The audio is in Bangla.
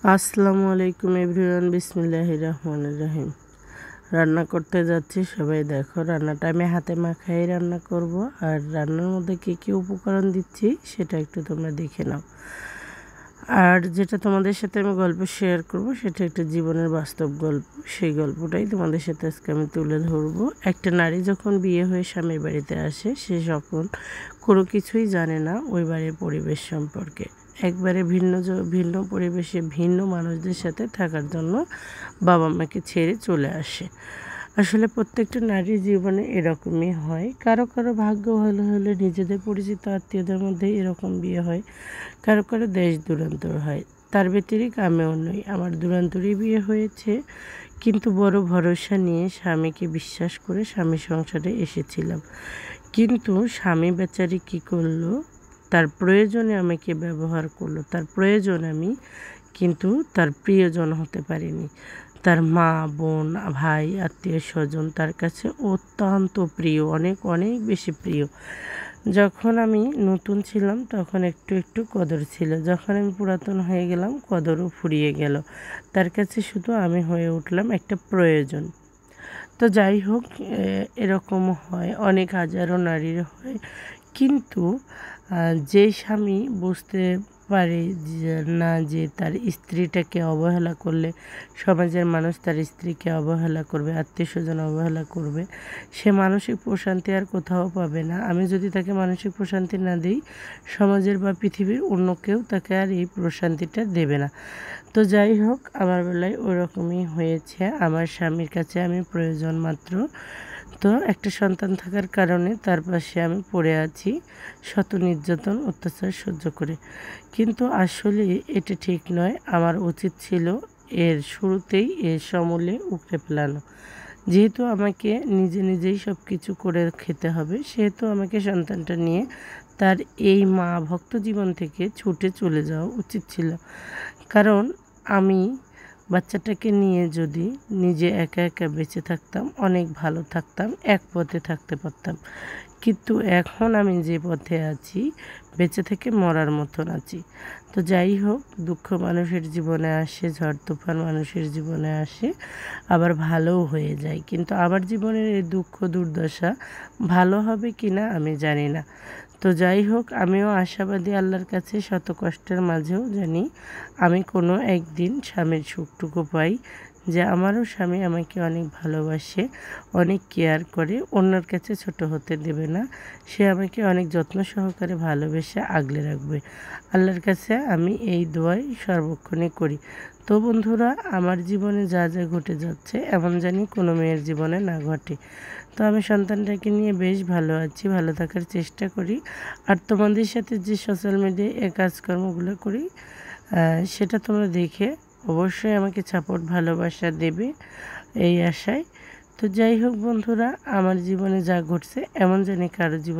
আসসালামু আলাইকুম এভরিওয়ান, বিসমিল্লাহির রহমানির রহিম। রান্না করতে যাচ্ছি, সবাই দেখো। রান্নাটা আমি হাতে মাখাই রান্না করব, আর রান্নার মধ্যে কী কী উপকরণ দিচ্ছি সেটা একটু তোমরা দেখে নাও। আর যেটা তোমাদের সাথে আমি গল্প শেয়ার করব সেটা একটা জীবনের বাস্তব গল্প। সেই গল্পটাই তোমাদের সাথে আজকে আমি তুলে ধরবো। একটা নারী যখন বিয়ে হয়ে স্বামীর বাড়িতে আসে, সে যখন কোনো কিছুই জানে না ওই বাড়ির পরিবেশ সম্পর্কে। একবারে ভিন্ন পরিবেশে ভিন্ন মানুষদের সাথে থাকার জন্য বাবা মাকে ছেড়ে চলে আসে। আসলে প্রত্যেকটা নারীর জীবনে এরকমই হয়। কারো কারো ভাগ্য ভালো হলে নিজেদের পরিচিত আত্মীয়দের মধ্যে এরকম বিয়ে হয়, কারো কারো দেশ দূরান্তর হয়। তার ব্যতিরিক্ত আমিও নই, আমার দূরান্তরেই বিয়ে হয়েছে, কিন্তু বড় ভরসা নিয়ে স্বামীকে বিশ্বাস করে স্বামীর সংসারে এসেছিলাম। কিন্তু স্বামী বেচারি কী করলো, তার প্রয়োজনে আমাকে ব্যবহার করলো। তার প্রয়োজন আমি, কিন্তু তার প্রিয়জন হতে পারিনি। তার মা, বোন, ভাই, আত্মীয় স্বজন তার কাছে অত্যন্ত প্রিয়, অনেক অনেক বেশি প্রিয়। যখন আমি নতুন ছিলাম তখন একটু একটু কদর ছিল, যখন আমি পুরাতন হয়ে গেলাম কদরও ফুরিয়ে গেল। তার কাছে শুধু আমি হয়ে উঠলাম একটা প্রয়োজন। তো যাই হোক, এরকম হয়, অনেক হাজারো নারীর হয়। কিন্তু যে স্বামী বুঝতে পারে না যে তার স্ত্রীটাকে অবহেলা করলে সমাজের মানুষ তার স্ত্রীকে অবহেলা করবে, আত্মীয় স্বজন অবহেলা করবে, সে মানসিক প্রশান্তি আর কোথাও পাবে না। আমি যদি তাকে মানসিক প্রশান্তি না দিই, সমাজের বা পৃথিবীর অন্য কেউ তাকে আর এই প্রশান্তিটা দেবে না। তো যাই হোক, আমার বেলায় ওরকমই হয়েছে। আমার স্বামীর কাছে আমি প্রয়োজন মাত্র। তো একটা সন্তান থাকার কারণে তার পাশে আমি পড়ে আছি, শত নির্যাতন অত্যাচার সহ্য করে। কিন্তু আসলে এটা ঠিক নয়। আমার উচিত ছিল এর শুরুতেই এর সমূলে উকড়ে ফেলানো। যেহেতু আমাকে নিজেই সব কিছু করে খেতে হবে, সেহেতু আমাকে সন্তানটা নিয়ে তার এই মা ভক্ত জীবন থেকে ছুটে চলে যাওয়া উচিত ছিল। কারণ আমি বাচ্চাটাকে নিয়ে যদি নিজে একা একা বেঁচে থাকতাম, অনেক ভালো থাকতাম, এক পথে থাকতে পারতাম। কিন্তু এখন আমি যে পথে আছি, বেঁচে থেকে মরার মতন আছি। তো যাই হোক, দুঃখ মানুষের জীবনে আসে, ঝড় তুফান মানুষের জীবনে আসে, আবার ভালোও হয়ে যায়। কিন্তু আমার জীবনের এই দুঃখ দুর্দশা ভালো হবে কি না আমি জানি না। তো যাই হোক, আমিও আশাবাদী আল্লাহর কাছে, শত কষ্টের মাঝেও জানি আমি কোনো একদিন স্বামীর সুখটুকু পাই, যে আমারও স্বামী আমাকে অনেক ভালোবাসে, অনেক কেয়ার করে, অন্যের কাছে ছোট হতে দেবে না। সে আমাকে অনেক যত্ন সহকারে ভালোবেসে আগলে রাখবে। আল্লাহর কাছে আমি এই দোয়াই সর্বক্ষণই করি। তো বন্ধুরা, আমার জীবনে যা যা ঘটে যাচ্ছে, এমন জানি কোনো মেয়ের জীবনে না ঘটে। তো আমি সন্তানটাকে নিয়ে বেশ ভালো আছি, ভালো থাকার চেষ্টা করি। আর তোমাদের সাথে যে সোশ্যাল মিডিয়ায় এই কাজকর্মগুলো করি, সেটা তোমরা দেখে অবশ্যই আমাকে সাপোর্ট ভালোবাসা দেবে, এই আশায়। তো যাই হোক বন্ধুরা, আমার জীবনে যা ঘটছে এমন জানি কারো জীবন